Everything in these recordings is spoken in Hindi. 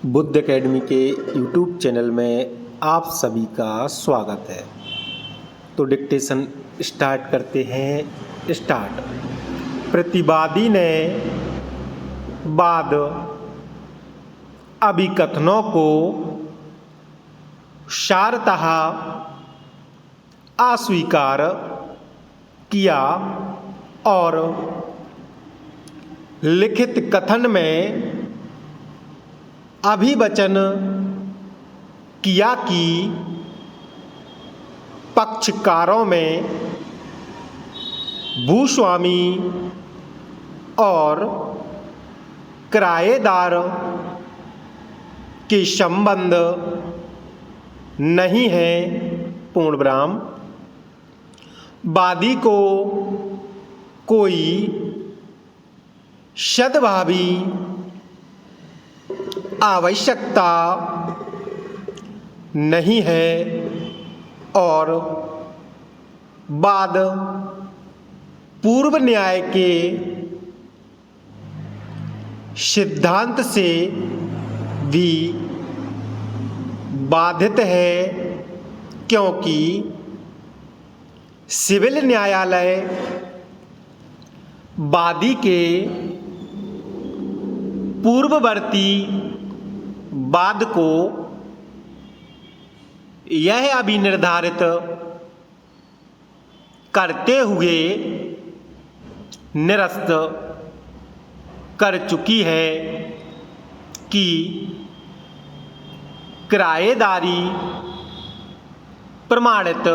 बुद्ध एकेडमी के यूट्यूब चैनल में आप सभी का स्वागत है। तो डिक्टेशन स्टार्ट करते हैं। स्टार्ट। प्रतिवादी ने बाद अभिकथनों को सारतः अस्वीकार किया और लिखित कथन में अभिवचन किया कि पक्षकारों में भूस्वामी और किराएदार के संबंध नहीं है। पूर्ण विराम। वादी को कोई सद्भावी आवश्यकता नहीं है और वाद पूर्व न्याय के सिद्धांत से भी बाधित है, क्योंकि सिविल न्यायालय वादी के पूर्ववर्ती वाद को यह अभिनिर्धारित करते हुए निरस्त कर चुकी है कि किराएदारी प्रमाणित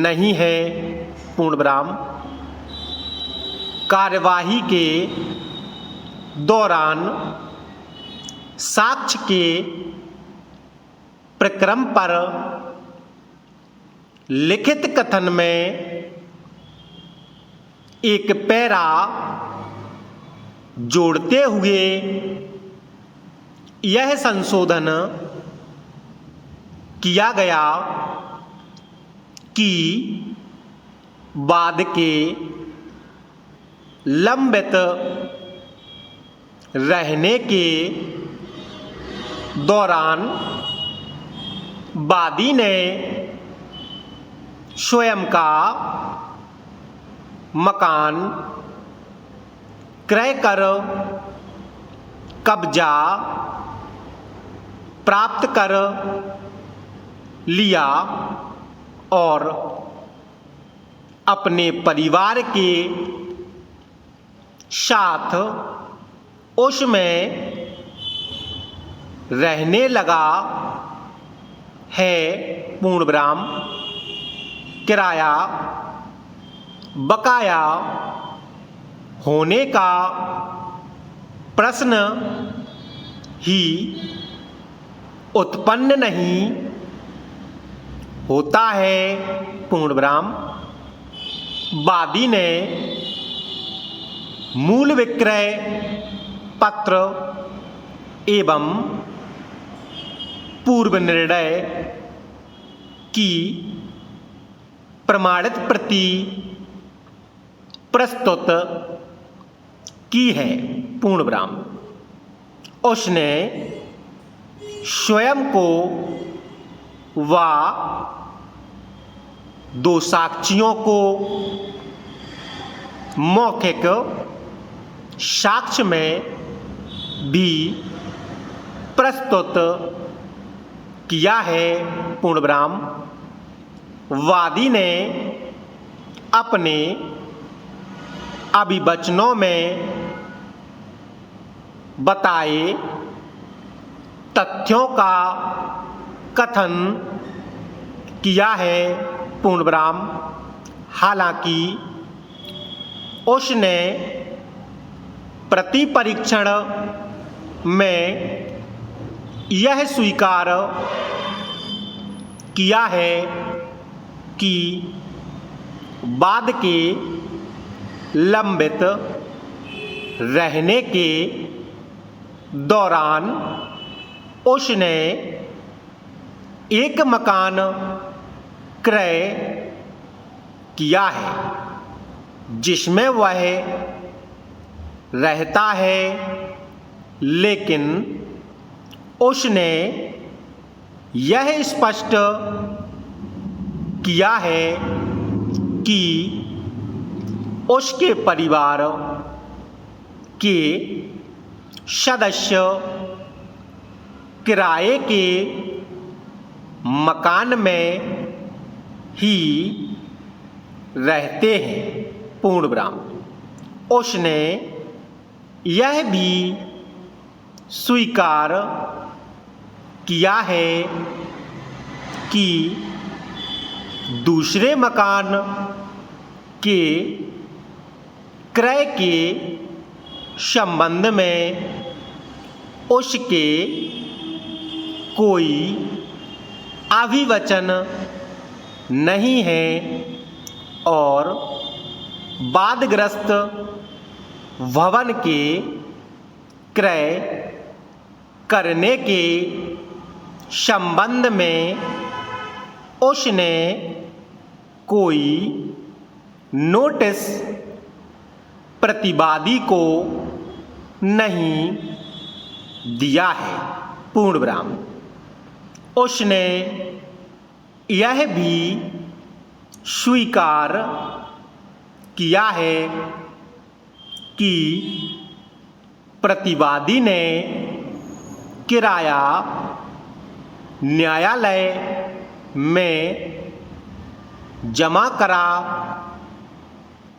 नहीं है। पूर्ण विराम। कार्यवाही के दौरान साक्ष्य के प्रक्रम पर लिखित कथन में एक पैरा जोड़ते हुए यह संशोधन किया गया कि वाद के लंबित रहने के दौरान वादी ने स्वयं का मकान क्रय कर कब्जा प्राप्त कर लिया और अपने परिवार के साथ उसमें रहने लगा है। पूर्ण विराम। किराया बकाया होने का प्रश्न ही उत्पन्न नहीं होता है। पूर्ण विराम। वादी ने मूल विक्रय पत्र एवं पूर्व निर्णय की प्रमाणित प्रति प्रस्तुत की है। पूर्ण विराम। उसने स्वयं को व दो साक्षियों को मौखिक साक्ष्य में भी प्रस्तुत किया है। पूर्ण विराम। वादी ने अपने अभिवचनों में बताए तथ्यों का कथन किया है। पूर्ण विराम। हालांकि उसने प्रति परीक्षण में यह स्वीकार किया है कि वाद के लंबित रहने के दौरान उसने एक मकान क्रय किया है जिसमें वह रहता है, लेकिन उसने यह स्पष्ट किया है कि उसके परिवार के सदस्य किराए के मकान में ही रहते हैं। पूर्ण विराम। उसने यह भी स्वीकार किया है कि दूसरे मकान के क्रय के संबंध में उसके कोई अभिवचन नहीं है और वादग्रस्त भवन के क्रय करने के संबंध में उसने कोई नोटिस प्रतिवादी को नहीं दिया है। पूर्ण विराम। उसने यह भी स्वीकार किया है कि प्रतिवादी ने किराया न्यायालय में जमा करा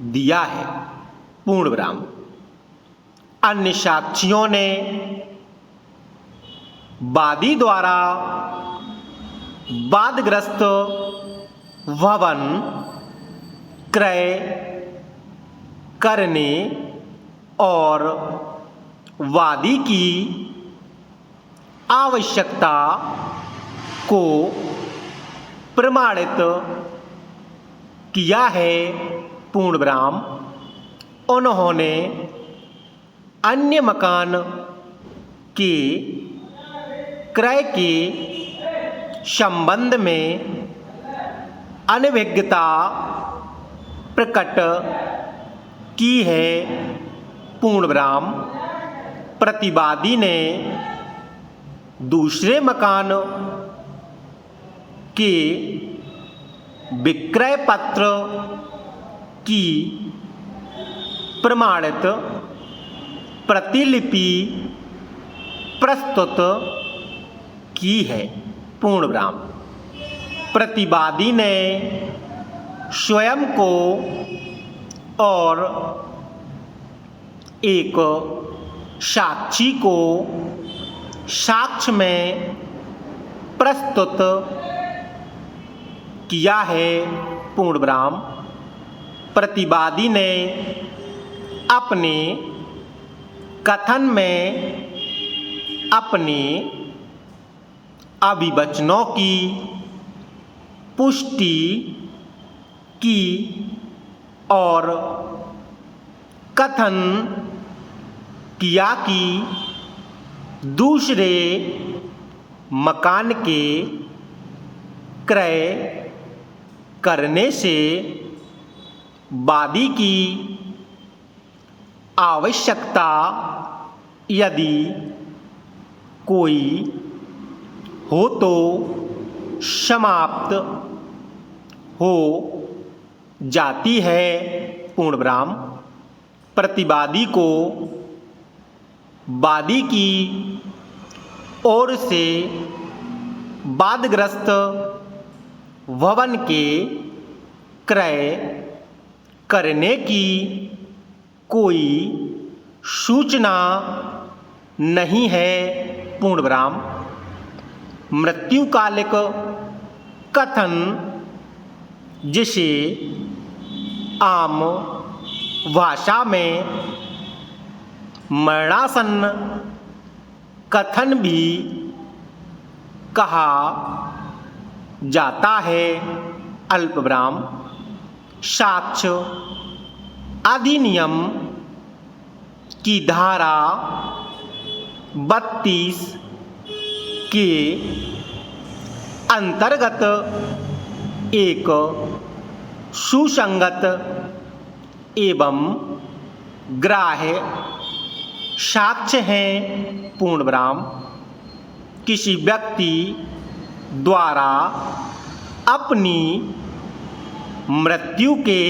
दिया है। पूर्ण विराम। अन्य साक्षियों ने वादी द्वारा वादग्रस्त भवन क्रय करने और वादी की आवश्यकता को प्रमाणित किया है। पूर्ण विराम। उन्होंने अन्य मकान के क्रय के संबंध में अनभिज्ञता प्रकट की है। पूर्ण विराम। प्रतिवादी ने दूसरे मकान के विक्रय पत्र की प्रमाणित प्रतिलिपि प्रस्तुत की है। पूर्ण विराम। प्रतिवादी ने स्वयं को और एक साक्षी को साक्ष्य में प्रस्तुत किया है। पूर्ण विराम। प्रतिवादी ने अपने कथन में अपने अभिवचनों की पुष्टि की और कथन किया कि दूसरे मकान के क्रय करने से वादी की आवश्यकता यदि कोई हो तो समाप्त हो जाती है। पूर्ण विराम। प्रतिवादी को वादी की ओर से वादग्रस्त भवन के क्रय करने की कोई सूचना नहीं है। पूर्ण विराम। मृत्युकालिक कथन जिसे आम भाषा में मरणासन्न कथन भी कहा जाता है। अल्पविराम। साक्ष्य अधिनियम की धारा 32 के अंतर्गत एक सुसंगत एवं ग्राह्य साक्ष्य हैं। पूर्ण विराम। किसी व्यक्ति द्वारा अपनी मृत्यु के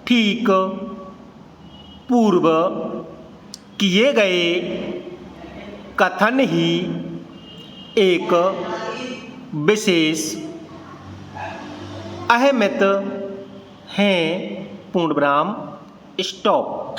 ठीक पूर्व किए गए कथन ही एक विशेष अहमियत हैं। पूर्ण विराम। स्टॉप।